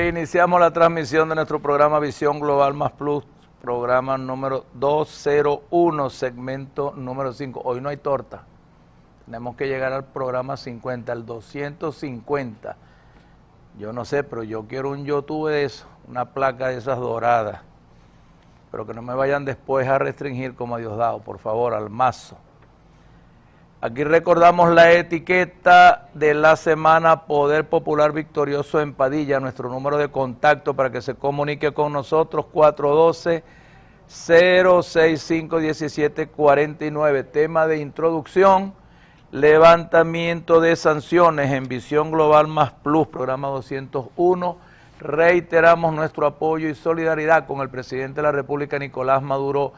Iniciamos la transmisión de nuestro programa Visión Global Más Plus, programa número 201, segmento número 5. Hoy no hay torta, tenemos que llegar al programa 50, al 250. Yo no sé, pero yo quiero un YouTube de eso, una placa de esas doradas, pero que no me vayan después a restringir como a Diosdado, por favor, al mazo. Aquí recordamos la etiqueta de la semana Poder Popular Victorioso en Padilla, nuestro número de contacto para que se comunique con nosotros, 412-065-1749. Tema de introducción, levantamiento de sanciones en Visión Global Más Plus, programa 201. Reiteramos nuestro apoyo y solidaridad con el presidente de la República, Nicolás Maduro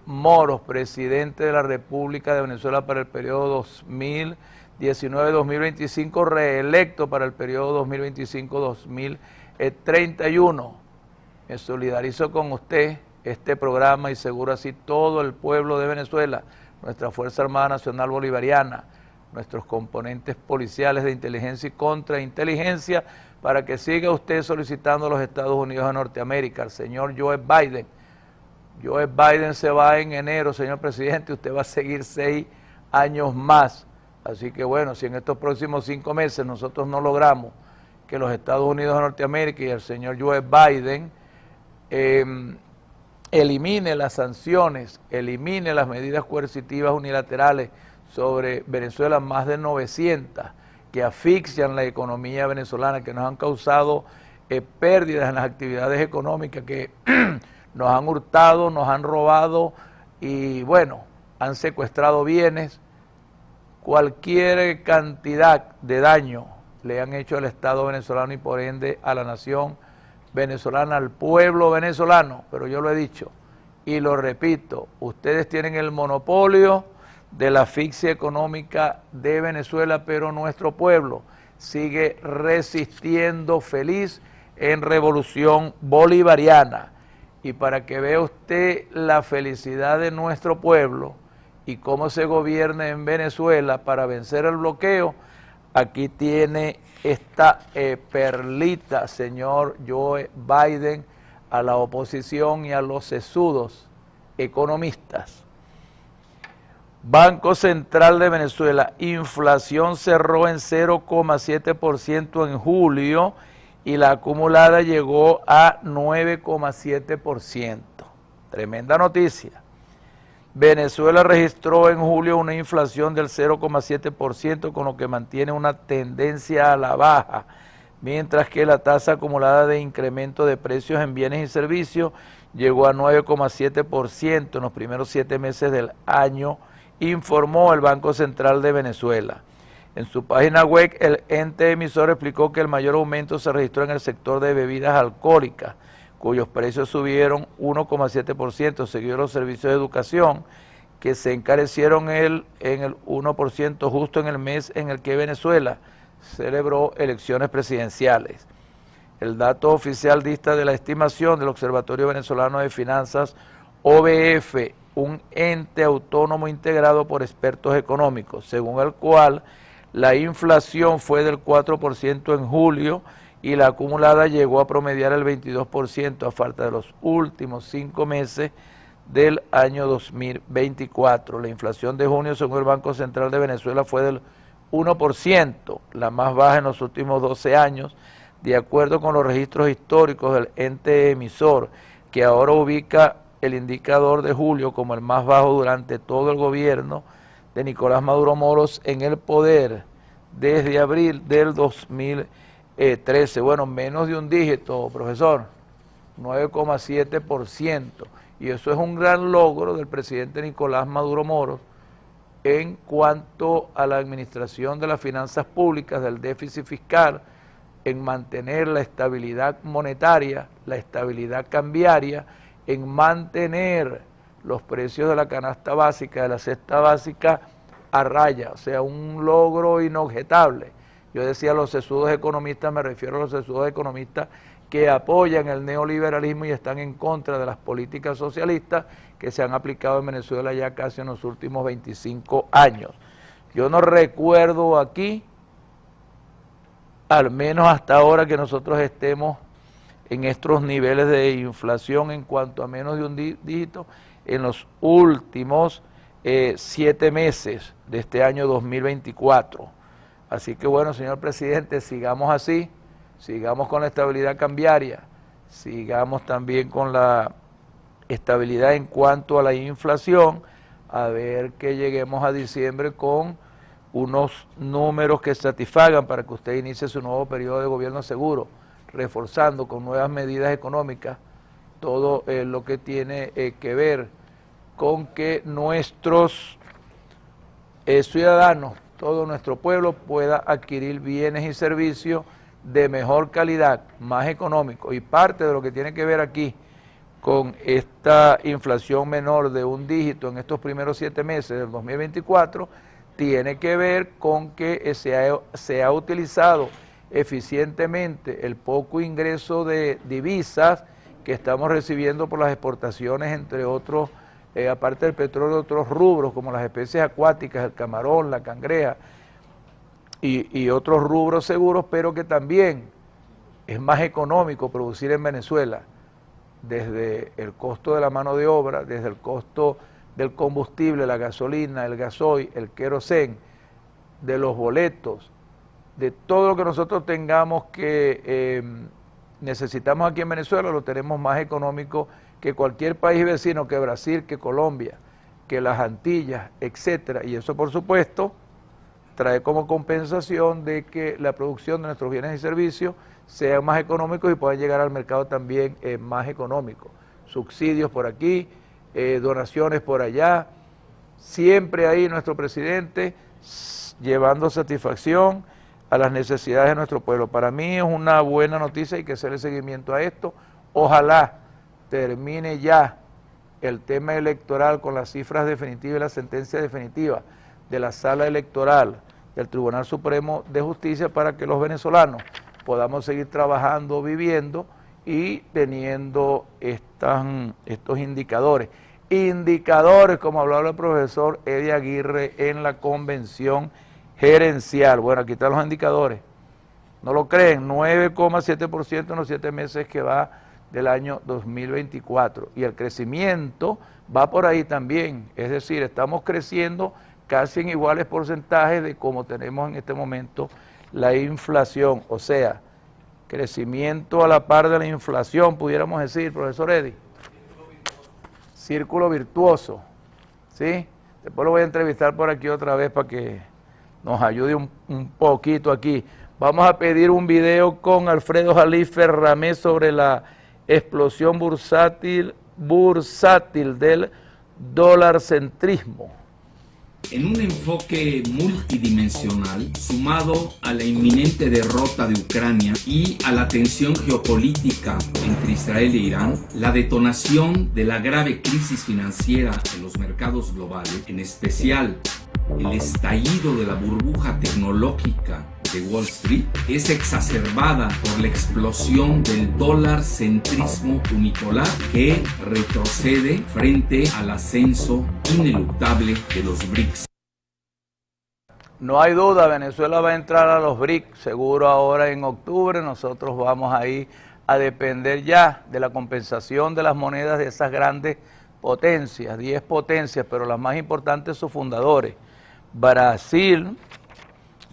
Moros, presidente de la República de Venezuela para el periodo 2019-2025, reelecto para el periodo 2025-2031. Me solidarizo con usted, este programa, y seguro así todo el pueblo de Venezuela, nuestra Fuerza Armada Nacional Bolivariana, nuestros componentes policiales de inteligencia y contrainteligencia, para que siga usted solicitando a los Estados Unidos de Norteamérica, al señor Joe Biden. Joe Biden se va en enero, señor presidente, usted va a seguir 6 años más. Así que bueno, si en estos próximos 5 meses nosotros no logramos que los Estados Unidos de Norteamérica y el señor Joe Biden elimine las sanciones, elimine las medidas coercitivas unilaterales sobre Venezuela, más de 900, que asfixian la economía venezolana, que nos han causado pérdidas en las actividades económicas, que nos han hurtado, nos han robado y bueno, han secuestrado bienes. Cualquier cantidad de daño le han hecho al Estado venezolano y por ende a la nación venezolana, al pueblo venezolano. Pero yo lo he dicho y lo repito, ustedes tienen el monopolio de la asfixia económica de Venezuela, pero nuestro pueblo sigue resistiendo feliz en revolución bolivariana. Y para que vea usted la felicidad de nuestro pueblo y cómo se gobierna en Venezuela para vencer el bloqueo, aquí tiene esta perlita, señor Joe Biden, a la oposición y a los sesudos economistas. Banco Central de Venezuela, inflación cerró en 0,7% en julio, y la acumulada llegó a 9,7%. Tremenda noticia. Venezuela registró en julio una inflación del 0,7%, con lo que mantiene una tendencia a la baja, mientras que la tasa acumulada de incremento de precios en bienes y servicios llegó a 9,7% en los primeros 7 meses del año, informó el Banco Central de Venezuela. En su página web, el ente emisor explicó que el mayor aumento se registró en el sector de bebidas alcohólicas, cuyos precios subieron 1,7%, seguido los servicios de educación, que se encarecieron en el 1%, justo en el mes en el que Venezuela celebró elecciones presidenciales. El dato oficial dista de la estimación del Observatorio Venezolano de Finanzas, OVF, un ente autónomo integrado por expertos económicos, según el cual la inflación fue del 4% en julio y la acumulada llegó a promediar el 22% a falta de los últimos 5 meses del año 2024. La inflación de junio, según el Banco Central de Venezuela, fue del 1%, la más baja en los últimos 12 años, de acuerdo con los registros históricos del ente emisor, que ahora ubica el indicador de julio como el más bajo durante todo el gobierno de Nicolás Maduro Moros en el poder desde abril del 2013. Bueno, menos de un dígito, profesor, 9,7%. Y eso es un gran logro del presidente Nicolás Maduro Moros en cuanto a la administración de las finanzas públicas, del déficit fiscal, en mantener la estabilidad monetaria, la estabilidad cambiaria, en mantener los precios de la canasta básica, de la cesta básica a raya, o sea, un logro inobjetable. Yo decía los sesudos economistas, me refiero a los sesudos economistas que apoyan el neoliberalismo y están en contra de las políticas socialistas que se han aplicado en Venezuela ya casi en los últimos 25 años. Yo no recuerdo aquí, al menos hasta ahora, que nosotros estemos en estos niveles de inflación en cuanto a menos de un dígito en los últimos 7 meses de este año 2024. Así que bueno, señor presidente, sigamos así, sigamos con la estabilidad cambiaria, sigamos también con la estabilidad en cuanto a la inflación, a ver que lleguemos a diciembre con unos números que satisfagan para que usted inicie su nuevo periodo de gobierno seguro, reforzando con nuevas medidas económicas todo lo que tiene que ver con que nuestros ciudadanos, todo nuestro pueblo pueda adquirir bienes y servicios de mejor calidad, más económico, y parte de lo que tiene que ver aquí con esta inflación menor de un dígito en estos primeros 7 meses del 2024, tiene que ver con que se ha utilizado eficientemente el poco ingreso de divisas que estamos recibiendo por las exportaciones, entre otros, aparte del petróleo, otros rubros como las especies acuáticas, el camarón, la cangreja y otros rubros seguros, pero que también es más económico producir en Venezuela, desde el costo de la mano de obra, desde el costo del combustible, la gasolina, el gasoil, el querosén, de los boletos, de todo lo que nosotros tengamos que necesitamos aquí en Venezuela, lo tenemos más económico que cualquier país vecino, que Brasil, que Colombia, que las Antillas, etcétera. Y eso, por supuesto, trae como compensación de que la producción de nuestros bienes y servicios sea más económicos y puedan llegar al mercado también más económico. Subsidios por aquí, donaciones por allá, siempre ahí nuestro presidente llevando satisfacción a las necesidades de nuestro pueblo. Para mí es una buena noticia y hay que hacerle seguimiento a esto. Ojalá termine ya el tema electoral con las cifras definitivas y la sentencia definitiva de la sala electoral del Tribunal Supremo de Justicia para que los venezolanos podamos seguir trabajando, viviendo y teniendo estos indicadores. Indicadores, como hablaba el profesor Eddie Aguirre en la convención gerencial. Bueno, aquí están los indicadores. ¿No lo creen? 9,7% en los 7 meses que va del año 2024. Y el crecimiento va por ahí también. Es decir, estamos creciendo casi en iguales porcentajes de como tenemos en este momento la inflación. O sea, crecimiento a la par de la inflación, pudiéramos decir, profesor Eddie. Círculo virtuoso, ¿sí? Después lo voy a entrevistar por aquí otra vez para que nos ayude un poquito aquí. Vamos a pedir un video con Alfredo Jalife Ramé sobre la explosión bursátil del dolarcentrismo. En un enfoque multidimensional, sumado a la inminente derrota de Ucrania y a la tensión geopolítica entre Israel e Irán, la detonación de la grave crisis financiera en los mercados globales, en especial el estallido de la burbuja tecnológica de Wall Street, es exacerbada por la explosión del dolarcentrismo unipolar que retrocede frente al ascenso ineluctable de los BRICS. No hay duda, Venezuela va a entrar a los BRICS, seguro ahora en octubre. Nosotros vamos ahí a depender ya de la compensación de las monedas de esas grandes potencias, 10 potencias, pero las más importantes sus fundadores, Brasil,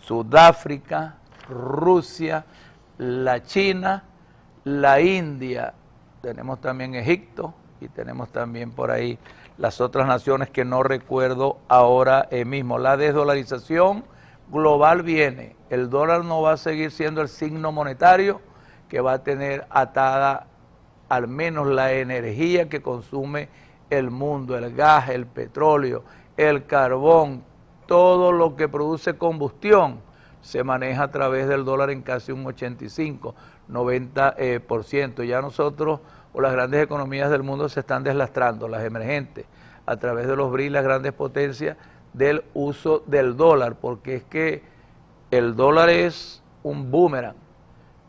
Sudáfrica, Rusia, la China, la India, tenemos también Egipto y tenemos también por ahí las otras naciones que no recuerdo ahora mismo. La desdolarización global viene, el dólar no va a seguir siendo el signo monetario que va a tener atada al menos la energía que consume el mundo, el gas, el petróleo, el carbón, todo lo que produce combustión se maneja a través del dólar en casi un 85, 90%. Ya nosotros o las grandes economías del mundo se están deslastrando, las emergentes, a través de los BRICS, las grandes potencias, del uso del dólar, porque es que el dólar es un boomerang.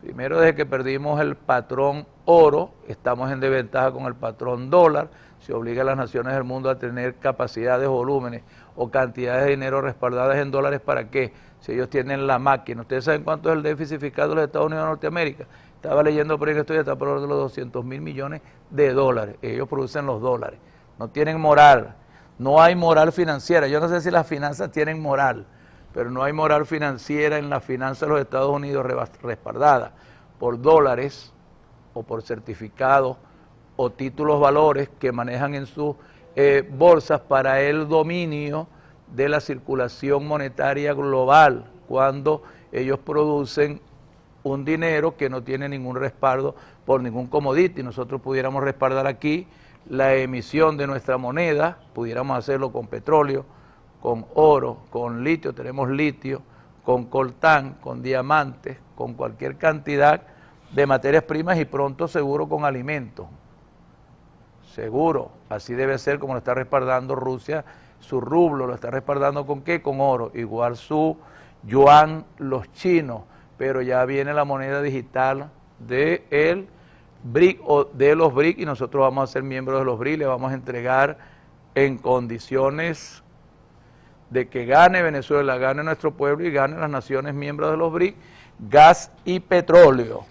Primero, desde que perdimos el patrón oro, estamos en desventaja con el patrón dólar, se obliga a las naciones del mundo a tener capacidades, volúmenes o cantidades de dinero respaldadas en dólares. ¿Para qué? Si ellos tienen la máquina. ¿Ustedes saben cuánto es el déficit fiscal de los Estados Unidos de Norteamérica? Estaba leyendo por ahí que esto ya está por orden de los 200.000 millones de dólares. Ellos producen los dólares. No tienen moral. No hay moral financiera. Yo no sé si las finanzas tienen moral, pero no hay moral financiera en las finanzas de los Estados Unidos respaldada por dólares o por certificados o títulos valores que manejan en sus bolsas para el dominio de la circulación monetaria global, cuando ellos producen un dinero que no tiene ningún respaldo por ningún commodity. Nosotros pudiéramos respaldar aquí la emisión de nuestra moneda, pudiéramos hacerlo con petróleo, con oro, con litio, tenemos litio, con coltán, con diamantes, con cualquier cantidad de materias primas y pronto seguro con alimentos. Seguro, así debe ser como lo está respaldando Rusia, su rublo, lo está respaldando ¿con qué? Con oro, igual su yuan los chinos, pero ya viene la moneda digital de el BRIC o de los BRIC y nosotros vamos a ser miembros de los BRIC, le vamos a entregar en condiciones de que gane Venezuela, gane nuestro pueblo y gane las naciones miembros de los BRIC, gas y petróleo.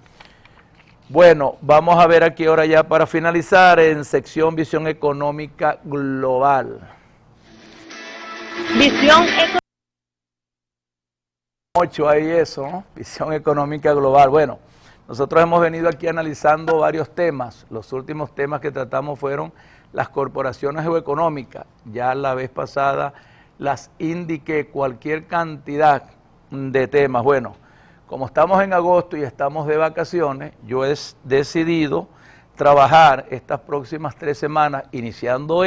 Bueno, vamos a ver aquí ahora ya para finalizar en sección Visión Económica Global. Visión Económica. 8 ahí eso, ¿no? Visión Económica Global. Bueno, nosotros hemos venido aquí analizando varios temas. Los últimos temas que tratamos fueron las corporaciones geoeconómicas. Ya la vez pasada las indiqué cualquier cantidad de temas. Bueno, como estamos en agosto y estamos de vacaciones, yo he decidido trabajar estas próximas 3 semanas, iniciando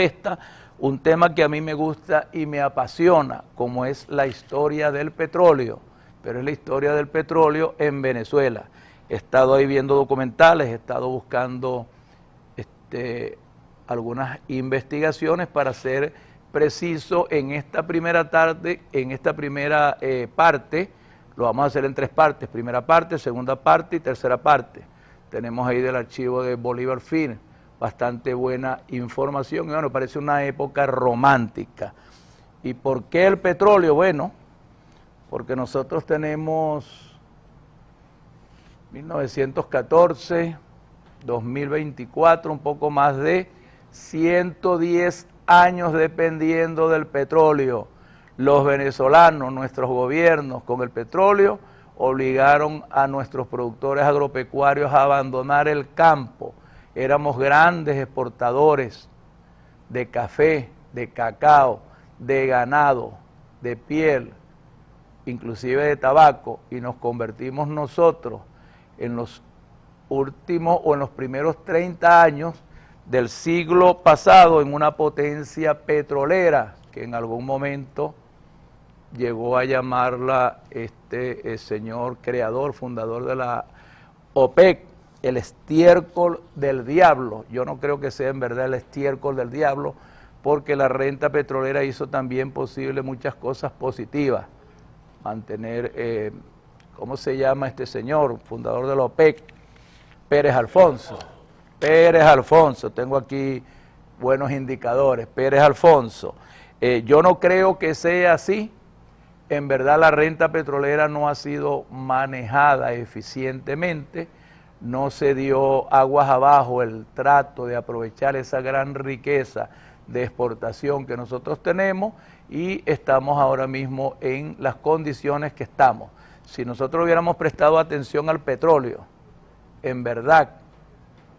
un tema que a mí me gusta y me apasiona, como es la historia del petróleo, pero es la historia del petróleo en Venezuela. He estado ahí viendo documentales, he estado buscando algunas investigaciones para ser preciso en esta primera parte, lo vamos a hacer en 3 partes, primera parte, segunda parte y tercera parte. Tenemos ahí del archivo de Bolívar Film bastante buena información y bueno, parece una época romántica. ¿Y por qué el petróleo? Bueno, porque nosotros tenemos 1914, 2024, un poco más de 110 años dependiendo del petróleo. Los venezolanos, nuestros gobiernos con el petróleo, obligaron a nuestros productores agropecuarios a abandonar el campo. Éramos grandes exportadores de café, de cacao, de ganado, de piel, inclusive de tabaco, y nos convertimos nosotros en los últimos o en los primeros 30 años del siglo pasado en una potencia petrolera que en algún momento llegó a llamarla el señor creador, fundador de la OPEC, el estiércol del diablo. Yo no creo que sea en verdad el estiércol del diablo, porque la renta petrolera hizo también posible muchas cosas positivas. Mantener, ¿cómo se llama este señor? Fundador de la OPEC, Pérez Alfonso. Pérez Alfonso, tengo aquí buenos indicadores, Pérez Alfonso. Yo no creo que sea así. En verdad la renta petrolera no ha sido manejada eficientemente, no se dio aguas abajo el trato de aprovechar esa gran riqueza de exportación que nosotros tenemos y estamos ahora mismo en las condiciones que estamos. Si nosotros hubiéramos prestado atención al petróleo, en verdad,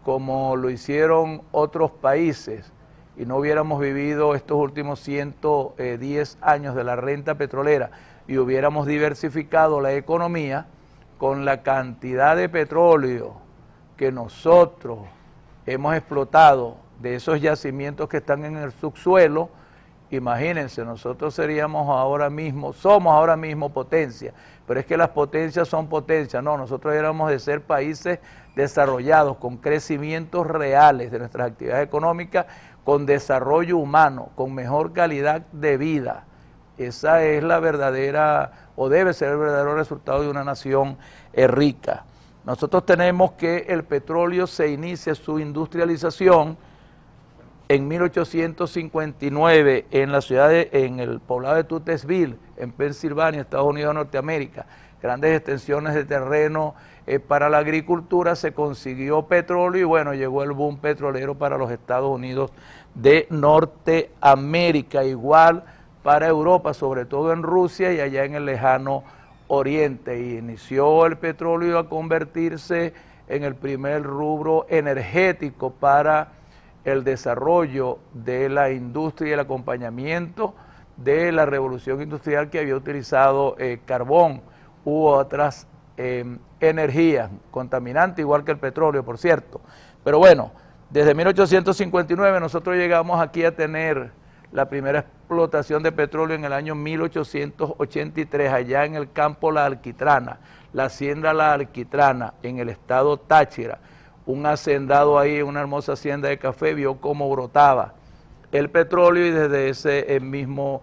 como lo hicieron otros países, y no hubiéramos vivido estos últimos 110 años de la renta petrolera y hubiéramos diversificado la economía con la cantidad de petróleo que nosotros hemos explotado de esos yacimientos que están en el subsuelo, imagínense, nosotros somos ahora mismo potencia, pero es que las potencias son potencias, no, nosotros deberíamos de ser países desarrollados, con crecimientos reales de nuestras actividades económicas, con desarrollo humano, con mejor calidad de vida. Esa es la verdadera, o debe ser el verdadero resultado de una nación rica. Nosotros tenemos que el petróleo se inicia su industrialización en 1859 en la ciudad en el poblado de Tutersville, en Pensilvania, Estados Unidos de Norteamérica. Grandes extensiones de terreno para la agricultura, se consiguió petróleo y bueno, llegó el boom petrolero para los Estados Unidos de Norteamérica, igual para Europa, sobre todo en Rusia y allá en el lejano Oriente, y inició el petróleo a convertirse en el primer rubro energético para el desarrollo de la industria y el acompañamiento de la revolución industrial que había utilizado carbón u otras energías contaminantes, igual que el petróleo, por cierto. Pero bueno, desde 1859 nosotros llegamos aquí a tener la primera explotación de petróleo en el año 1883, allá en el campo La Alquitrana, la hacienda La Alquitrana, en el estado Táchira. Un hacendado ahí, una hermosa hacienda de café, vio cómo brotaba el petróleo y desde ese mismo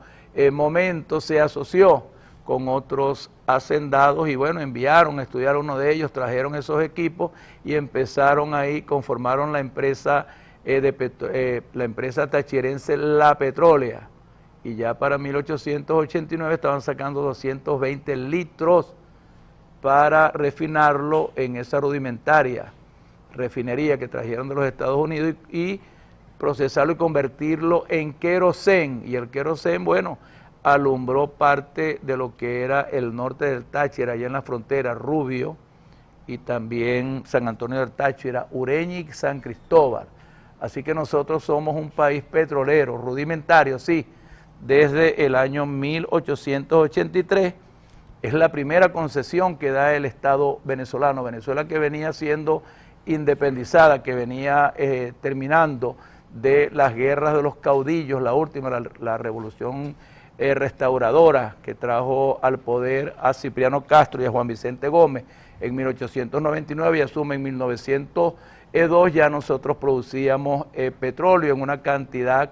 momento se asoció con otros hacendados y bueno, enviaron a estudiar uno de ellos, trajeron esos equipos y empezaron ahí, conformaron la empresa la empresa tachirense La Petrólea, y ya para 1889 estaban sacando 220 litros para refinarlo en esa rudimentaria refinería que trajeron de los Estados Unidos y procesarlo y convertirlo en querosén, y el querosén, bueno, alumbró parte de lo que era el norte del Táchira, allá en la frontera, Rubio, y también San Antonio del Táchira, Ureña y San Cristóbal. Así que nosotros somos un país petrolero, rudimentario, sí, desde el año 1883, es la primera concesión que da el Estado venezolano, Venezuela que venía siendo independizada, que venía terminando de las guerras de los caudillos, la última, la revolución restauradora que trajo al poder a Cipriano Castro y a Juan Vicente Gómez en 1899 y asume en 1902, ya nosotros producíamos petróleo en una cantidad,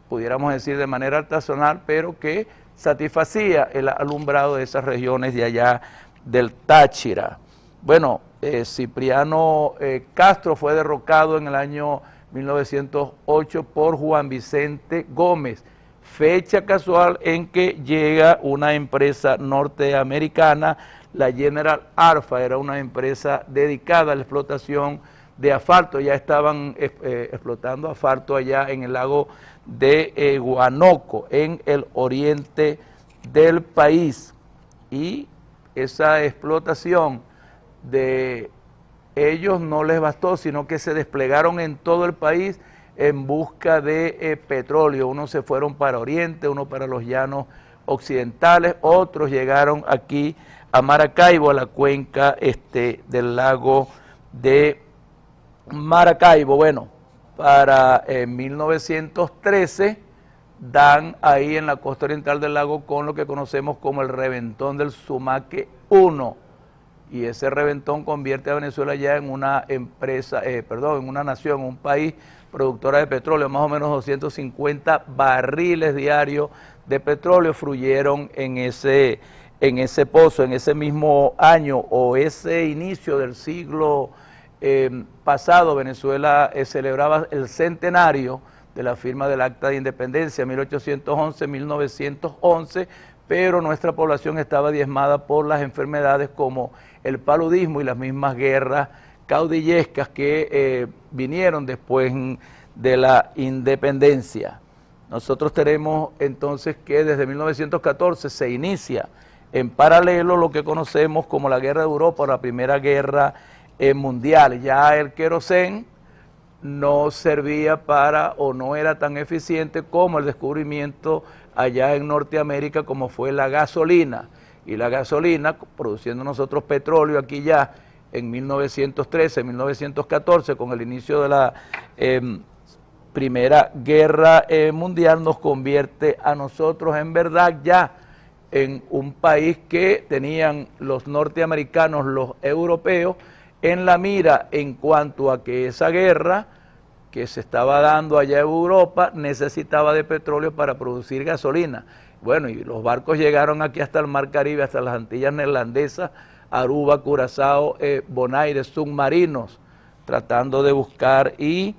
pudiéramos decir de manera artesanal, pero que satisfacía el alumbrado de esas regiones de allá del Táchira. Bueno, Cipriano Castro fue derrocado en el año 1908 por Juan Vicente Gómez, fecha casual en que llega una empresa norteamericana, la General Alpha, era una empresa dedicada a la explotación de asfalto, ya estaban explotando asfalto allá en el lago de Guanoco, en el oriente del país, y esa explotación de ellos no les bastó, sino que se desplegaron en todo el país en busca de petróleo. Unos se fueron para Oriente, unos para los llanos occidentales, otros llegaron aquí a Maracaibo, a la cuenca del lago de Maracaibo. Bueno, para 1913 dan ahí en la costa oriental del lago con lo que conocemos como el reventón del Sumaque 1, y ese reventón convierte a Venezuela ya en una empresa, en una nación, un país productora de petróleo. Más o menos 250 barriles diarios de petróleo fluyeron en ese pozo, en ese mismo año o ese inicio del siglo pasado. Venezuela celebraba el centenario de la firma del Acta de Independencia, 1811-1911, pero nuestra población estaba diezmada por las enfermedades como el paludismo y las mismas guerras caudillescas que vinieron después de la independencia. Nosotros tenemos entonces que desde 1914 se inicia en paralelo lo que conocemos como la Guerra de Europa, la Primera Guerra Mundial. Ya el querosén no servía para, o no era tan eficiente como el descubrimiento allá en Norteamérica como fue la gasolina. Y la gasolina, produciendo nosotros petróleo aquí ya en 1913, 1914, con el inicio de la Primera Guerra Mundial, nos convierte a nosotros en verdad ya en un país que tenían los norteamericanos, los europeos, en la mira en cuanto a que esa guerra que se estaba dando allá en Europa necesitaba de petróleo para producir gasolina. Bueno, y los barcos llegaron aquí hasta el Mar Caribe, hasta las Antillas Neerlandesas, Aruba, Curazao, Bonaire, submarinos, tratando de buscar y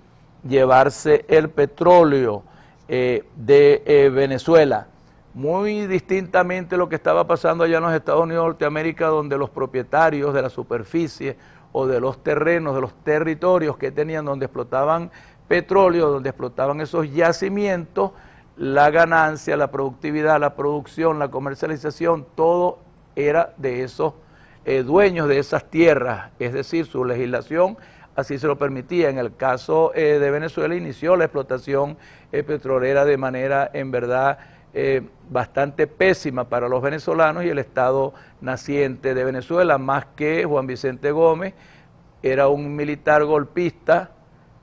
llevarse el petróleo de Venezuela. muy distintamente lo que estaba pasando allá en los Estados Unidos de Norteamérica, donde los propietarios de la superficie o de los terrenos, de los territorios que tenían, donde explotaban petróleo, donde explotaban esos yacimientos, la ganancia, la productividad, la producción, la comercialización, todo era de esos dueños de esas tierras, es decir, su legislación así se lo permitía. En el caso de Venezuela inició la explotación petrolera de manera, en verdad, bastante pésima para los venezolanos, y el Estado naciente de Venezuela, más que Juan Vicente Gómez, era un militar golpista,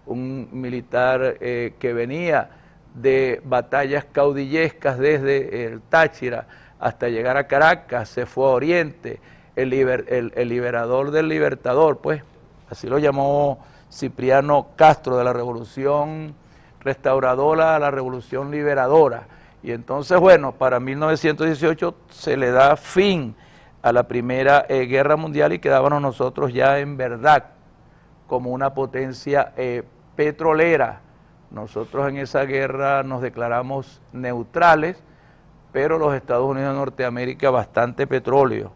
un militar que venía de batallas caudillescas desde el Táchira hasta llegar a Caracas, se fue a Oriente, el liberador del libertador, pues, así lo llamó Cipriano Castro, de la revolución restauradora a la revolución liberadora. Y entonces, bueno, para 1918 se le da fin a la Primera Guerra Mundial y quedábamos nosotros ya en verdad como una potencia petrolera. Nosotros en esa guerra nos declaramos neutrales, pero los Estados Unidos de Norteamérica bastante petróleo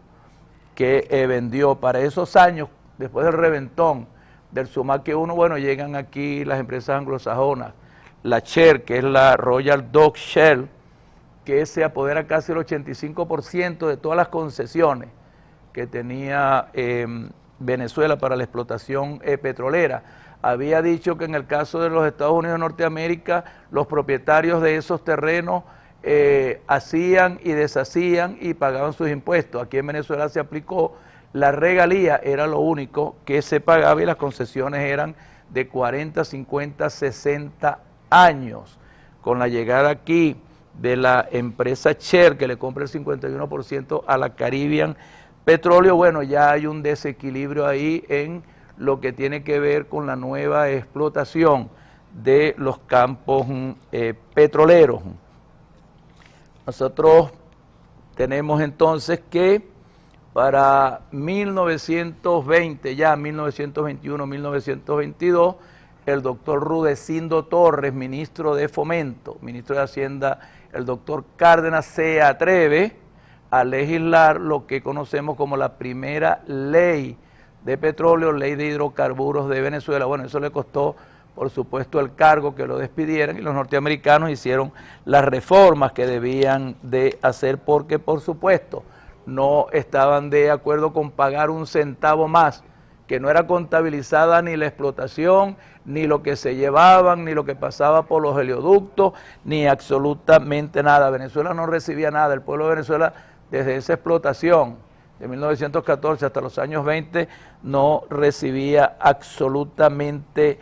que vendió para esos años, después del reventón del Sumaque 1, bueno, llegan aquí las empresas anglosajonas, la Shell, que es la Royal Dutch Shell, que se apodera casi el 85% de todas las concesiones que tenía Venezuela para la explotación petrolera. Había dicho que en el caso de los Estados Unidos de Norteamérica, los propietarios de esos terrenos hacían y deshacían y pagaban sus impuestos. Aquí en Venezuela se aplicó la regalía, era lo único que se pagaba, y las concesiones eran de 40, 50, 60 años. Con la llegada aquí de la empresa Shell, que le compra el 51% a la Caribbean Petróleo, bueno, ya hay un desequilibrio ahí en lo que tiene que ver con la nueva explotación de los campos petroleros. Nosotros tenemos entonces que para 1920, ya 1921, 1922, el doctor Rudecindo Torres, ministro de Fomento, ministro de Hacienda, el doctor Cárdenas, se atreve a legislar lo que conocemos como la primera ley de petróleo, ley de hidrocarburos de Venezuela. Bueno, eso le costó, por supuesto, el cargo, que lo despidieran, y los norteamericanos hicieron las reformas que debían de hacer, porque, por supuesto, no estaban de acuerdo con pagar un centavo más, que no era contabilizada ni la explotación, ni lo que se llevaban, ni lo que pasaba por los oleoductos, ni absolutamente nada. Venezuela no recibía nada, el pueblo de Venezuela, desde esa explotación de 1914 hasta los años 20, no recibía absolutamente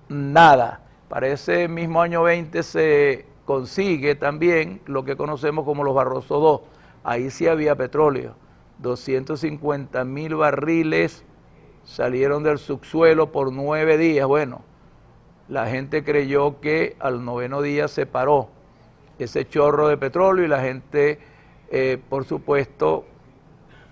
nada. Para ese mismo año 20 se consigue también lo que conocemos como los Barroso II. Ahí sí había petróleo, 250.000 barriles salieron del subsuelo por 9 días. Bueno, la gente creyó que al 9º día se paró ese chorro de petróleo, y la gente, por supuesto,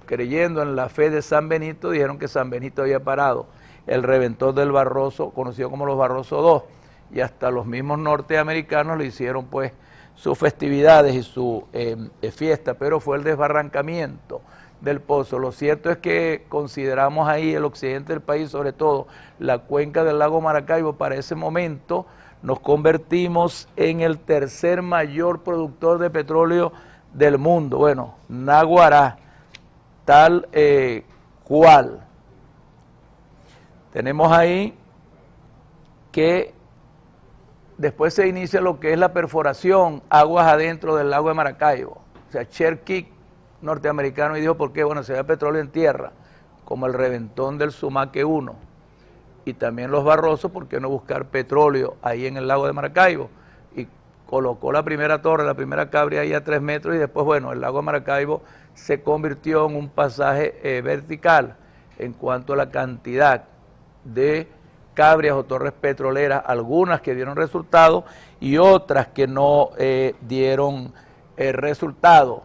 creyendo en la fe de San Benito, dijeron que San Benito había parado el reventón del Barroso, conocido como los Barroso II, y hasta los mismos norteamericanos le hicieron pues sus festividades y su fiesta, pero fue el desbarrancamiento del pozo. Lo cierto es que consideramos ahí el occidente del país, sobre todo la cuenca del lago Maracaibo, para ese momento nos convertimos en el tercer mayor productor de petróleo del mundo. Bueno, Naguará, tal cual. Tenemos ahí que después se inicia lo que es la perforación aguas adentro del lago de Maracaibo. O sea, Cherkee, norteamericano, y dijo, ¿por qué? Bueno, se ve petróleo en tierra, como el reventón del Sumaque 1. Y también los Barrosos, ¿por qué no buscar petróleo ahí en el lago de Maracaibo? Y colocó la primera torre, la primera cabria ahí a 3 metros, y después, bueno, el lago de Maracaibo se convirtió en un pasaje vertical en cuanto a la cantidad de cabrias o torres petroleras, algunas que dieron resultado y otras que no dieron resultado.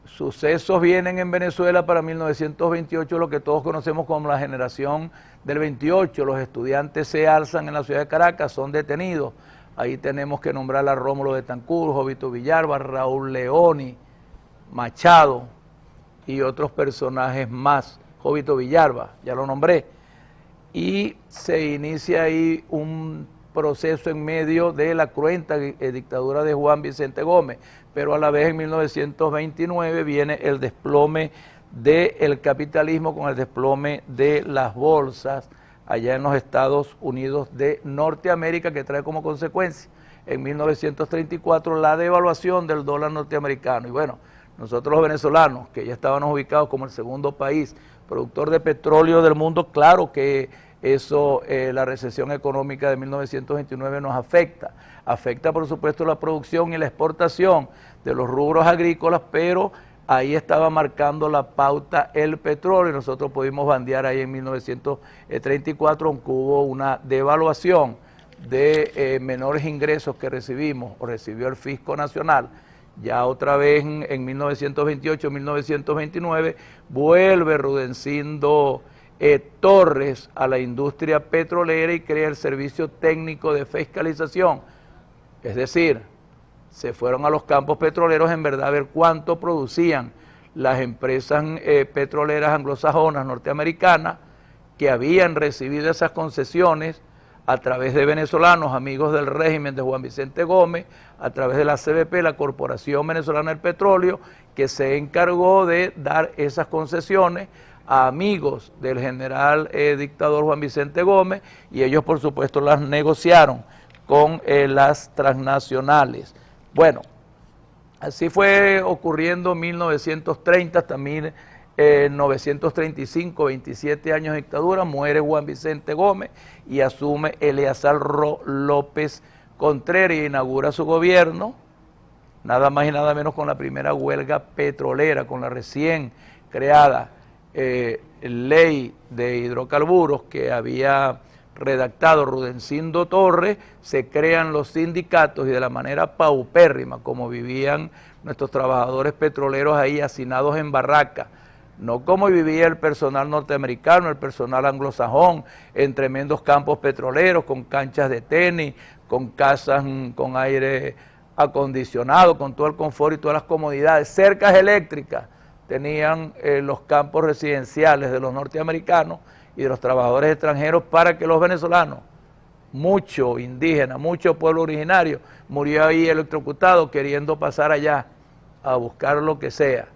Sucesos vienen en Venezuela para 1928, lo que todos conocemos como la generación del 28. Los estudiantes se alzan en la ciudad de Caracas, son detenidos Ahí tenemos que nombrar a Rómulo Betancourt, Jovito Villalba, Raúl Leoni, Machado y otros personajes más. Jovito Villalba, ya lo nombré. Y se inicia ahí un proceso en medio de la cruenta dictadura de Juan Vicente Gómez, pero a la vez en 1929 viene el desplome del capitalismo con el desplome de las bolsas allá en los Estados Unidos de Norteamérica, que trae como consecuencia en 1934 la devaluación del dólar norteamericano. Y bueno, nosotros los venezolanos, que ya estábamos ubicados como el segundo país productor de petróleo del mundo, claro que eso, la recesión económica de 1929 nos afecta por supuesto la producción y la exportación de los rubros agrícolas, pero ahí estaba marcando la pauta el petróleo y nosotros pudimos bandear ahí en 1934, aunque hubo una devaluación de menores ingresos que recibimos o recibió el Fisco Nacional. Ya otra vez en 1928, 1929, vuelve Rudecindo Torres a la industria petrolera y crea el Servicio Técnico de Fiscalización. Es decir, se fueron a los campos petroleros en verdad a ver cuánto producían las empresas petroleras anglosajonas norteamericanas que habían recibido esas concesiones a través de venezolanos, amigos del régimen de Juan Vicente Gómez, a través de la CBP, la Corporación Venezolana del Petróleo, que se encargó de dar esas concesiones a amigos del general dictador Juan Vicente Gómez, y ellos por supuesto las negociaron con las transnacionales. Bueno, así fue ocurriendo en 1930 hasta 1935, 27 años de dictadura, muere Juan Vicente Gómez y asume Eleazar López Contreras e inaugura su gobierno, nada más y nada menos con la primera huelga petrolera, con la recién creada ley de hidrocarburos que había redactado Rudecindo Torres. Se crean los sindicatos y de la manera paupérrima como vivían nuestros trabajadores petroleros ahí hacinados en barracas, no como vivía el personal norteamericano, el personal anglosajón, en tremendos campos petroleros, con canchas de tenis, con casas con aire acondicionado, con todo el confort y todas las comodidades, cercas eléctricas tenían los campos residenciales de los norteamericanos y de los trabajadores extranjeros, para que los venezolanos, mucho indígena, mucho pueblo originario, murió ahí electrocutado queriendo pasar allá a buscar lo que sea.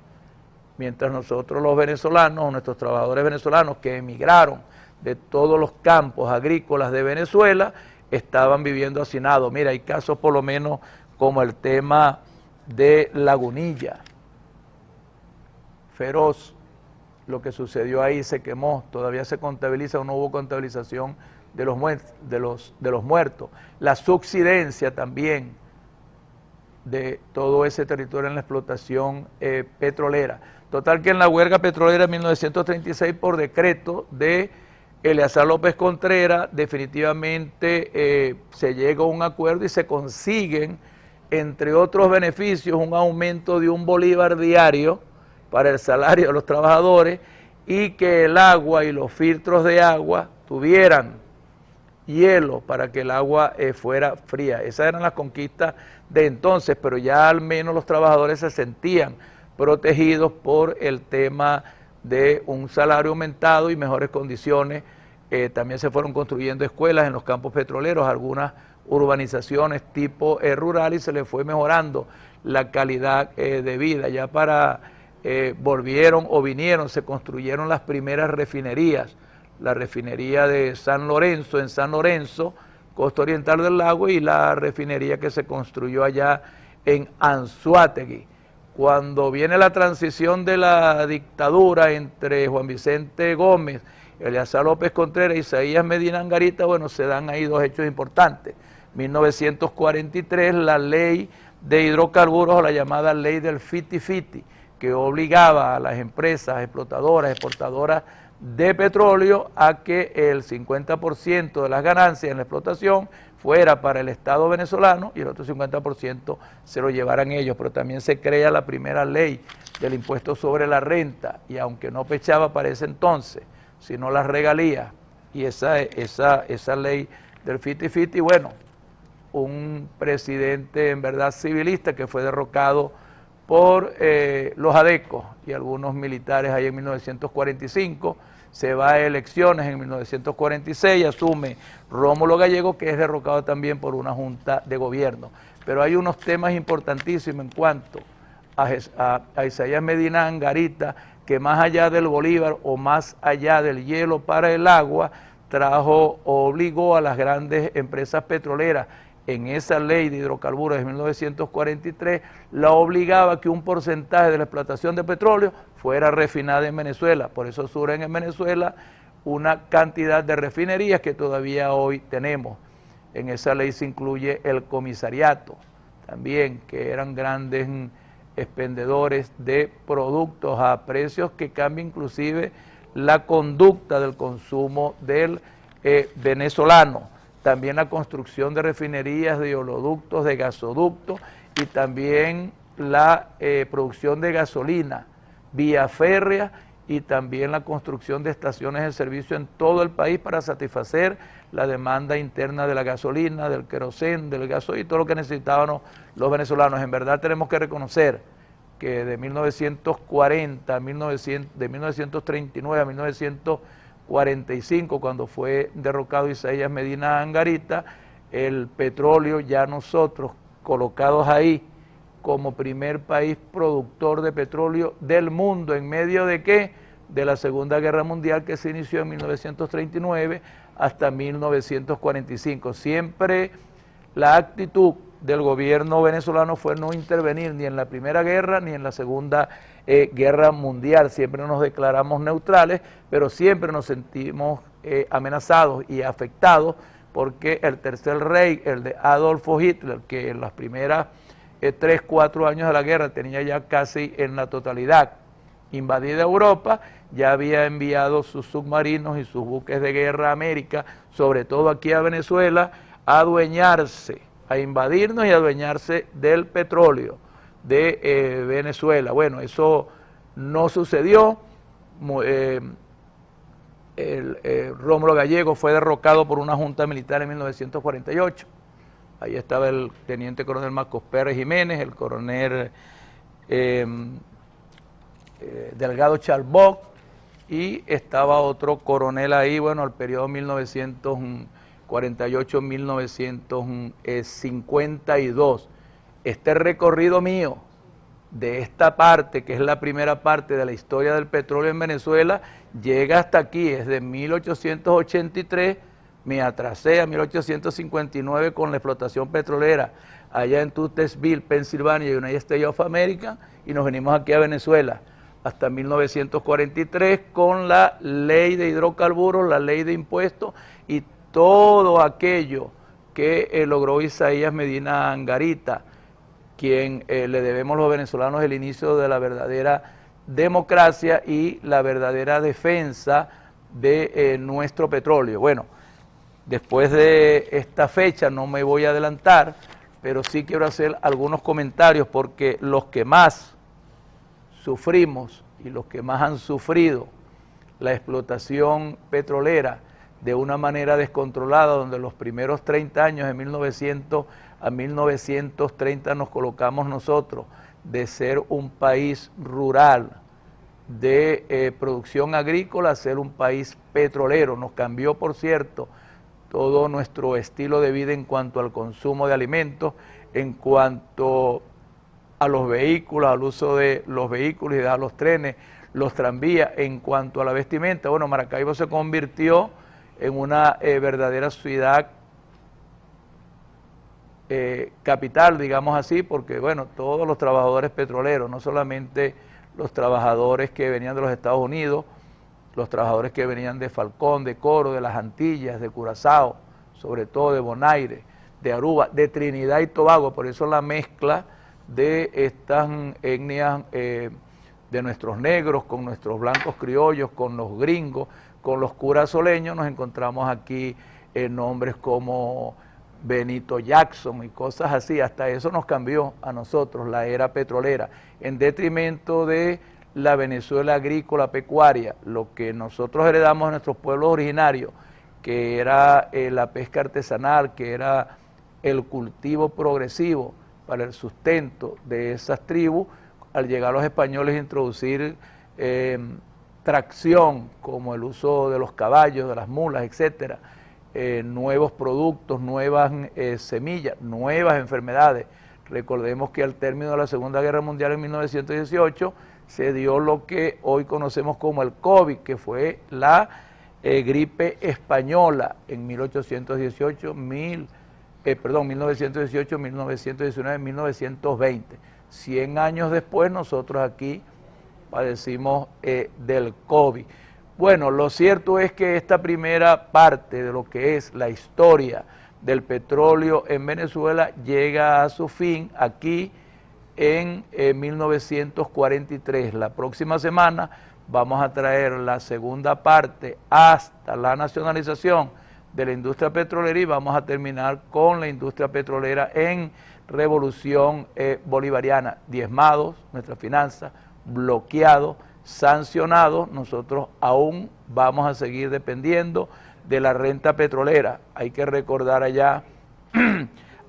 Mientras nosotros los venezolanos, nuestros trabajadores venezolanos que emigraron de todos los campos agrícolas de Venezuela, estaban viviendo hacinados. Mira, hay casos por lo menos como el tema de Lagunilla, feroz, lo que sucedió ahí, se quemó, todavía se contabiliza o no hubo contabilización de los muertos. La subsidencia también de todo ese territorio en la explotación petrolera. Total que en la huelga petrolera de 1936, por decreto de Eleazar López Contreras, definitivamente se llega a un acuerdo y se consiguen, entre otros beneficios, un aumento de 1 bolívar diario para el salario de los trabajadores, y que el agua y los filtros de agua tuvieran hielo para que el agua fuera fría. Esas eran las conquistas de entonces, pero ya al menos los trabajadores se sentían protegidos por el tema de un salario aumentado y mejores condiciones. También se fueron construyendo escuelas en los campos petroleros, algunas urbanizaciones tipo rural, y se le fue mejorando la calidad de vida. Ya para se construyeron las primeras refinerías, la refinería de San Lorenzo, en San Lorenzo, costa oriental del lago, y la refinería que se construyó allá en Anzoátegui. Cuando viene la transición de la dictadura entre Juan Vicente Gómez, Eleazar López Contreras y Isaías Medina Angarita, bueno, se dan ahí dos hechos importantes. 1943, la ley de hidrocarburos, o la llamada ley del fiti-fiti, que obligaba a las empresas explotadoras, exportadoras de petróleo a que el 50% de las ganancias en la explotación fuera para el Estado venezolano y el otro 50% se lo llevaran ellos. Pero también se crea la primera ley del impuesto sobre la renta, y aunque no pechaba para ese entonces, sino las regalías, y esa ley del fiti-fiti, bueno, un presidente en verdad civilista que fue derrocado por los adecos y algunos militares ahí en 1945, se va a elecciones en 1946, asume Rómulo Gallego, que es derrocado también por una junta de gobierno. Pero hay unos temas importantísimos en cuanto a Isaías Medina Angarita, que más allá del Bolívar o más allá del hielo para el agua, obligó a las grandes empresas petroleras en esa ley de hidrocarburos de 1943, la obligaba a que un porcentaje de la explotación de petróleo fuera refinada en Venezuela. Por eso surgen en Venezuela una cantidad de refinerías que todavía hoy tenemos. En esa ley se incluye el comisariato también, que eran grandes expendedores de productos a precios que cambian inclusive la conducta del consumo del venezolano. También la construcción de refinerías, de oleoductos, de gasoductos y también la producción de gasolina vía férrea y también la construcción de estaciones de servicio en todo el país para satisfacer la demanda interna de la gasolina, del querosén, del gasoil y todo lo que necesitábamos los venezolanos. En verdad tenemos que reconocer que de 1940 de 1939 a 1945, cuando fue derrocado Isaías Medina Angarita, el petróleo, ya nosotros colocados ahí como primer país productor de petróleo del mundo, ¿en medio de qué? De la Segunda Guerra Mundial, que se inició en 1939 hasta 1945. Siempre la actitud del gobierno venezolano fue no intervenir ni en la Primera Guerra ni en la Segunda Guerra Mundial. Siempre nos declaramos neutrales, pero siempre nos sentimos amenazados y afectados porque el Tercer Reich, el de Adolfo Hitler, que en las primeras 3, 4 años de la guerra tenía ya casi en la totalidad invadida Europa, ya había enviado sus submarinos y sus buques de guerra a América, sobre todo aquí a Venezuela, a adueñarse, a invadirnos y a adueñarse del petróleo de Venezuela. Bueno, eso no sucedió. Rómulo Gallego fue derrocado por una junta militar en 1948. Ahí estaba el teniente coronel Marcos Pérez Jiménez, el coronel Delgado Chalboc, y estaba otro coronel ahí, bueno, al periodo 1948-1952. Este recorrido mío de esta parte, que es la primera parte de la historia del petróleo en Venezuela, llega hasta aquí, es de 1883, me atrasé a 1859 con la explotación petrolera allá en Tuttesville, Pensilvania, United States of America, y nos venimos aquí a Venezuela hasta 1943 con la ley de hidrocarburos, la ley de impuestos y todo aquello que logró Isaías Medina Angarita, quien le debemos los venezolanos el inicio de la verdadera democracia y la verdadera defensa de nuestro petróleo. Bueno, después de esta fecha no me voy a adelantar, pero sí quiero hacer algunos comentarios porque los que más sufrimos y los que más han sufrido la explotación petrolera de una manera descontrolada, donde los primeros 30 años de 1900 a 1930 nos colocamos nosotros de ser un país rural de producción agrícola a ser un país petrolero. Nos cambió, por cierto, todo nuestro estilo de vida en cuanto al consumo de alimentos, en cuanto a los vehículos, al uso de los vehículos y de los trenes, los tranvías, en cuanto a la vestimenta. Bueno, Maracaibo se convirtió en una verdadera ciudad capital, digamos así, porque bueno, todos los trabajadores petroleros, no solamente los trabajadores que venían de los Estados Unidos, los trabajadores que venían de Falcón, de Coro, de las Antillas, de Curazao, sobre todo de Bonaire, de Aruba, de Trinidad y Tobago. Por eso la mezcla de estas etnias de nuestros negros con nuestros blancos criollos, con los gringos, con los curazoleños, nos encontramos aquí en nombres como Benito Jackson y cosas así. Hasta eso nos cambió a nosotros la era petrolera, en detrimento de la Venezuela agrícola pecuaria, lo que nosotros heredamos de nuestros pueblos originarios, que era la pesca artesanal, que era el cultivo progresivo para el sustento de esas tribus. Al llegar los españoles a introducir tracción, como el uso de los caballos, de las mulas, etcétera, nuevos productos, nuevas semillas, nuevas enfermedades. Recordemos que al término de la Segunda Guerra Mundial en 1918 se dio lo que hoy conocemos como el COVID, que fue la gripe española en 1918, 1919, 1920. 100 años después nosotros aquí padecimos del COVID. Bueno, lo cierto es que esta primera parte de lo que es la historia del petróleo en Venezuela llega a su fin aquí en 1943. La próxima semana vamos a traer la segunda parte hasta la nacionalización de la industria petrolera y vamos a terminar con la industria petrolera en revolución bolivariana, diezmados, nuestras finanzas, bloqueados, sancionados. Nosotros aún vamos a seguir dependiendo de la renta petrolera. Hay que recordar allá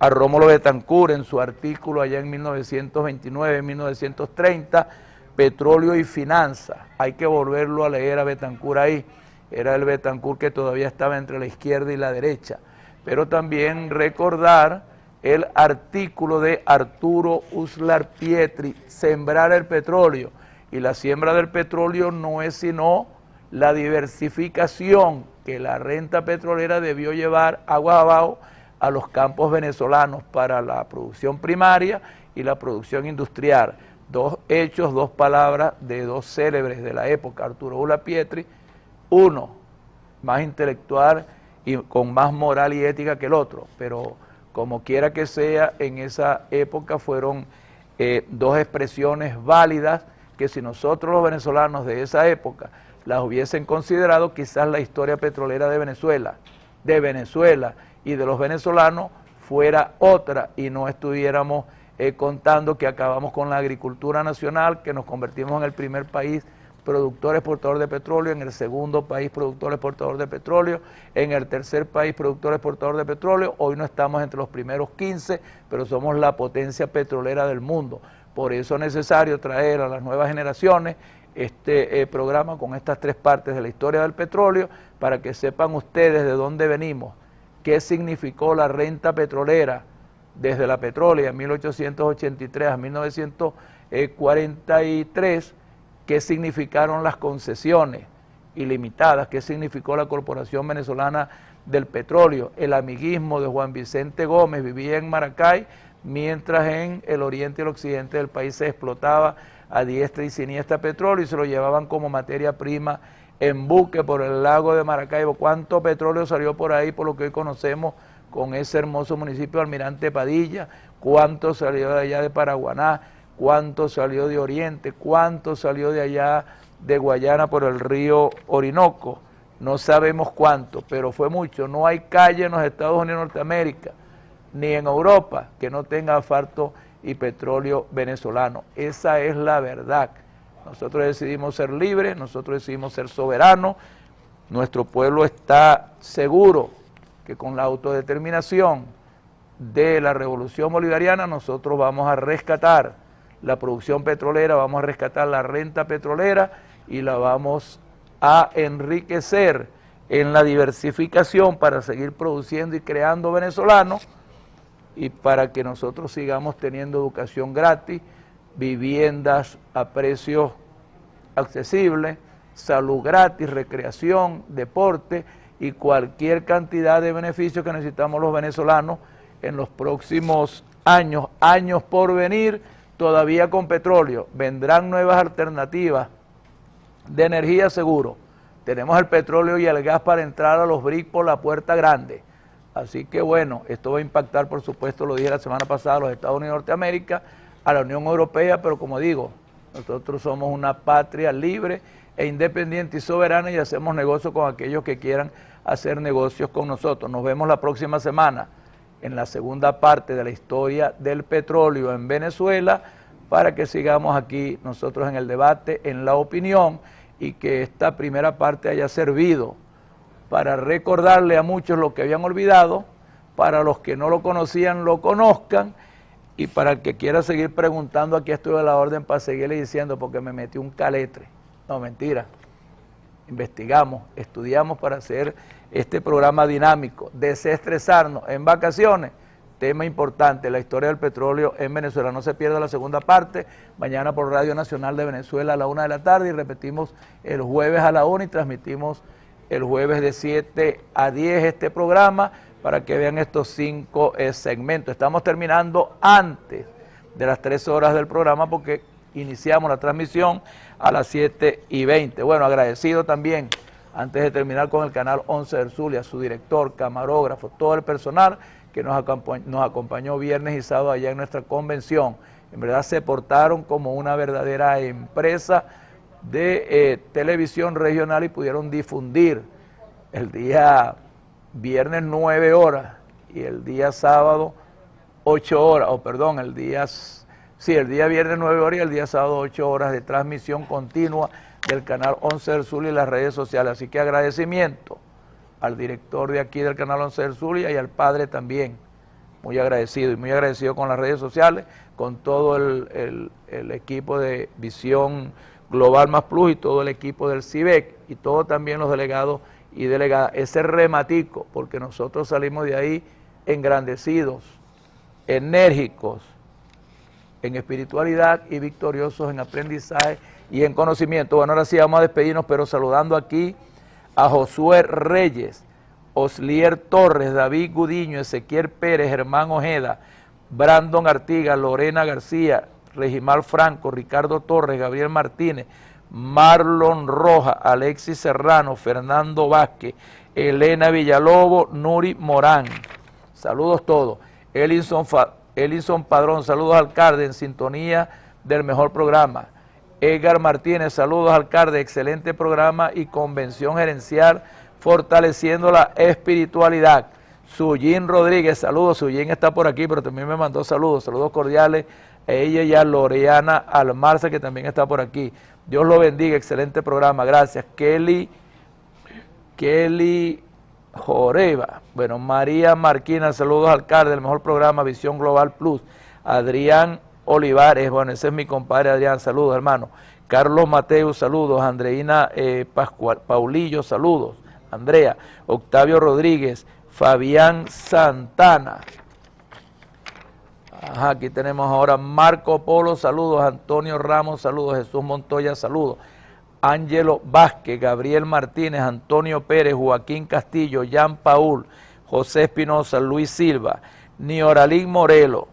a Rómulo Betancourt en su artículo allá en 1929, 1930, Petróleo y Finanzas. Hay que volverlo a leer a Betancourt ahí. Era el Betancourt que todavía estaba entre la izquierda y la derecha. Pero también recordar el artículo de Arturo Uslar Pietri, Sembrar el petróleo. Y la siembra del petróleo no es sino la diversificación que la renta petrolera debió llevar agua abajo a los campos venezolanos para la producción primaria y la producción industrial. Dos hechos, dos palabras de dos célebres de la época, Arturo Uslar Pietri, uno más intelectual y con más moral y ética que el otro, pero como quiera que sea, en esa época fueron dos expresiones válidas que si nosotros los venezolanos de esa época las hubiesen considerado, quizás la historia petrolera de Venezuela y de los venezolanos fuera otra y no estuviéramos contando que acabamos con la agricultura nacional, que nos convertimos en el primer país productor exportador de petróleo, en el segundo país productor exportador de petróleo, en el tercer país productor exportador de petróleo. Hoy no estamos entre los primeros 15, pero somos la potencia petrolera del mundo. Por eso es necesario traer a las nuevas generaciones este programa con estas tres partes de la historia del petróleo para que sepan ustedes de dónde venimos, qué significó la renta petrolera desde la petrólea en 1883 a 1943, qué significaron las concesiones ilimitadas, qué significó la Corporación Venezolana del Petróleo. El amiguismo de Juan Vicente Gómez, vivía en Maracay, mientras en el oriente y el occidente del país se explotaba a diestra y siniestra petróleo y se lo llevaban como materia prima en buque por el lago de Maracaibo. ¿Cuánto petróleo salió por ahí, por lo que hoy conocemos con ese hermoso municipio de Almirante Padilla? ¿Cuánto salió de allá de Paraguaná? ¿Cuánto salió de Oriente? ¿Cuánto salió de allá de Guayana por el río Orinoco? No sabemos cuánto, pero fue mucho. No hay calle en los Estados Unidos de Norteamérica, ni en Europa, que no tenga asfalto y petróleo venezolano. Esa es la verdad. Nosotros decidimos ser libres, nosotros decidimos ser soberanos. Nuestro pueblo está seguro que con la autodeterminación de la revolución bolivariana nosotros vamos a rescatar la producción petrolera, vamos a rescatar la renta petrolera y la vamos a enriquecer en la diversificación para seguir produciendo y creando venezolanos y para que nosotros sigamos teniendo educación gratis, viviendas a precios accesibles, salud gratis, recreación, deporte y cualquier cantidad de beneficios que necesitamos los venezolanos en los próximos años por venir. Todavía con petróleo, vendrán nuevas alternativas de energía seguro. Tenemos el petróleo y el gas para entrar a los BRIC por la puerta grande. Así que bueno, esto va a impactar, por supuesto, lo dije la semana pasada, a los Estados Unidos de Norteamérica, a la Unión Europea, pero como digo, nosotros somos una patria libre e independiente y soberana y hacemos negocio con aquellos que quieran hacer negocios con nosotros. Nos vemos la próxima semana en la segunda parte de la historia del petróleo en Venezuela, para que sigamos aquí nosotros en el debate, en la opinión, y que esta primera parte haya servido para recordarle a muchos lo que habían olvidado, para los que no lo conocían lo conozcan, y para el que quiera seguir preguntando, aquí estoy a la orden para seguirle diciendo, porque me metí un caletre. No, mentira. Investigamos, estudiamos para hacer este programa dinámico, desestresarnos en vacaciones. Tema importante, la historia del petróleo en Venezuela. No se pierda la segunda parte, mañana por Radio Nacional de Venezuela a la 1 de la tarde, y repetimos el jueves a la 1 y transmitimos el jueves de 7 a 10 este programa, para que vean estos 5 segmentos. Estamos terminando antes de las 3 horas del programa, porque iniciamos la transmisión a las 7:20. Bueno, agradecido también, antes de terminar, con el canal 11 del Zulia, su director, camarógrafo, todo el personal que nos acompañó viernes y sábado allá en nuestra convención. En verdad se portaron como una verdadera empresa de televisión regional, y pudieron difundir el día viernes 9 horas y el día sábado 8 horas, el día viernes 9 horas y el día sábado 8 horas de transmisión continua del canal 11 del Zulia y las redes sociales. Así que agradecimiento al director de aquí del canal 11 del Zulia y al padre también, muy agradecido con las redes sociales, con todo el equipo de Visión Global Más Plus y todo el equipo del CIVEC y todos también los delegados y delegadas. Ese rematico, porque nosotros salimos de ahí engrandecidos, enérgicos en espiritualidad y victoriosos en aprendizaje y en conocimiento. Bueno, ahora sí vamos a despedirnos, pero saludando aquí a Josué Reyes, Oslier Torres, David Gudiño, Ezequiel Pérez, Germán Ojeda, Brandon Artigas, Lorena García, Regimal Franco, Ricardo Torres, Gabriel Martínez, Marlon Roja, Alexis Serrano, Fernando Vázquez, Elena Villalobos, Nuri Morán. Saludos todos. Elinson Padrón, saludos alcalde, en sintonía del mejor programa. Edgar Martínez, saludos alcalde, excelente programa y convención gerencial fortaleciendo la espiritualidad. Suyín Rodríguez, saludos. Suyín está por aquí, pero también me mandó saludos cordiales a ella y a Loreana Almarza, que también está por aquí. Dios lo bendiga, excelente programa, gracias. Kelly Joreva, bueno, María Marquina, saludos alcalde, el mejor programa, Visión Global Plus. Adrián Olivares, bueno, ese es mi compadre Adrián, saludos hermano. Carlos Mateo, saludos. Andreina Paulillo, saludos. Andrea, Octavio Rodríguez, Fabián Santana. Ajá, aquí tenemos ahora Marco Polo, saludos. Antonio Ramos, saludos. Jesús Montoya, saludos. Ángelo Vázquez, Gabriel Martínez, Antonio Pérez, Joaquín Castillo, Jean Paul, José Espinosa, Luis Silva, Nioralín Molero.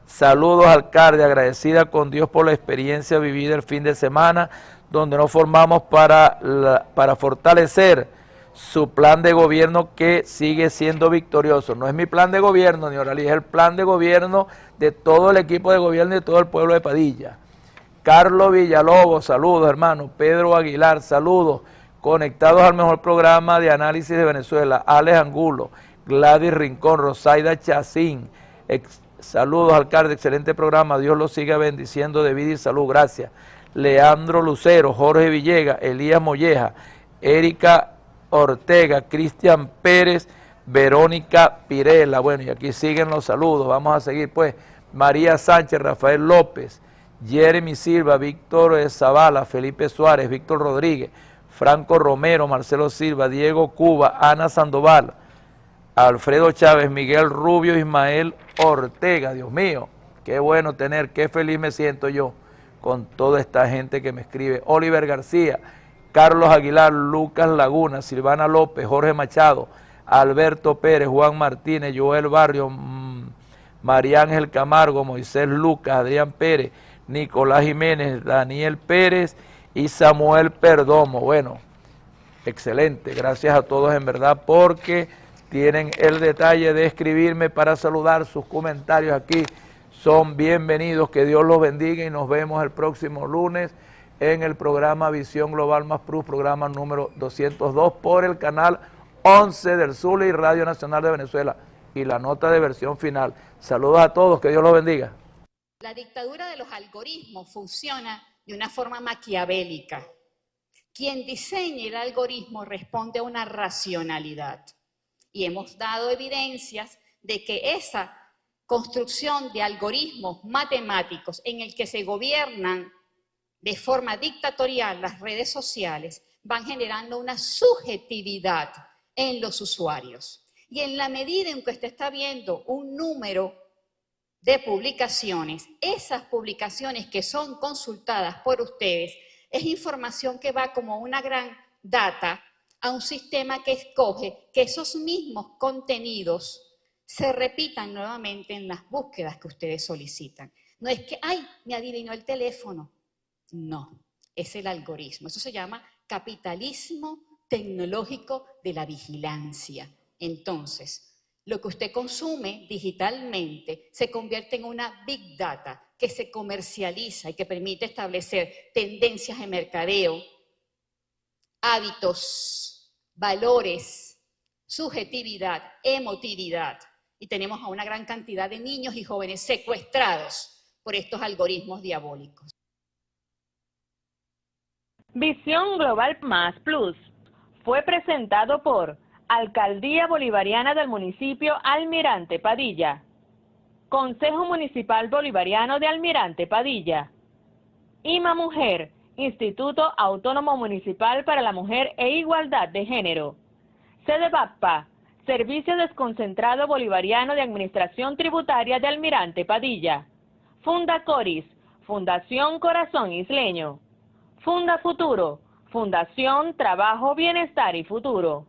Saludos alcalde, agradecida con Dios por la experiencia vivida el fin de semana, donde nos formamos para fortalecer su plan de gobierno, que sigue siendo victorioso. No es mi plan de gobierno, Nioralín, es el plan de gobierno de todo el equipo de gobierno y de todo el pueblo de Padilla. Carlos Villalobos, saludos hermano. Pedro Aguilar, saludos. Conectados al mejor programa de análisis de Venezuela. Alex Angulo, Gladys Rincón, Rosaida Chacín. Saludos alcalde, excelente programa. Dios los siga bendiciendo de vida y salud, gracias. Leandro Lucero, Jorge Villegas, Elías Molleja, Erika Ortega, Cristian Pérez, Verónica Pirela. Bueno, y aquí siguen los saludos. Vamos a seguir pues. María Sánchez, Rafael López, Jeremy Silva, Víctor Zavala, Felipe Suárez, Víctor Rodríguez, Franco Romero, Marcelo Silva, Diego Cuba, Ana Sandoval, Alfredo Chávez, Miguel Rubio, Ismael Ortega. Dios mío, qué bueno tener, qué feliz me siento yo con toda esta gente que me escribe. Oliver García, Carlos Aguilar, Lucas Laguna, Silvana López, Jorge Machado, Alberto Pérez, Juan Martínez, Joel Barrio, María Ángel Camargo, Moisés Lucas, Adrián Pérez, Nicolás Jiménez, Daniel Pérez y Samuel Perdomo. Bueno, excelente, gracias a todos en verdad, porque tienen el detalle de escribirme para saludar. Sus comentarios aquí son bienvenidos, que Dios los bendiga y nos vemos el próximo lunes en el programa Visión Global Más Plus, programa número 202 por el canal 11 del Zulia y Radio Nacional de Venezuela, y la nota de versión final. Saludos a todos, que Dios los bendiga. La dictadura de los algoritmos funciona de una forma maquiavélica. Quien diseña el algoritmo responde a una racionalidad. Y hemos dado evidencias de que esa construcción de algoritmos matemáticos en el que se gobiernan de forma dictatorial las redes sociales van generando una subjetividad en los usuarios. Y en la medida en que usted está viendo un número de publicaciones, esas publicaciones que son consultadas por ustedes, es información que va como una gran data a un sistema que escoge que esos mismos contenidos se repitan nuevamente en las búsquedas que ustedes solicitan. No es que, ¡ay, me adivinó el teléfono! No, es el algoritmo. Eso se llama capitalismo tecnológico de la vigilancia. Entonces, lo que usted consume digitalmente se convierte en una big data que se comercializa y que permite establecer tendencias de mercadeo, hábitos, valores, subjetividad, emotividad. Y tenemos a una gran cantidad de niños y jóvenes secuestrados por estos algoritmos diabólicos. Visión Global Más Plus fue presentado por Alcaldía Bolivariana del Municipio Almirante Padilla, Consejo Municipal Bolivariano de Almirante Padilla, IMA Mujer, Instituto Autónomo Municipal para la Mujer e Igualdad de Género, SEDEBAPPA, Servicio Desconcentrado Bolivariano de Administración Tributaria de Almirante Padilla, Funda Coris, Fundación Corazón Isleño, Funda Futuro, Fundación Trabajo, Bienestar y Futuro.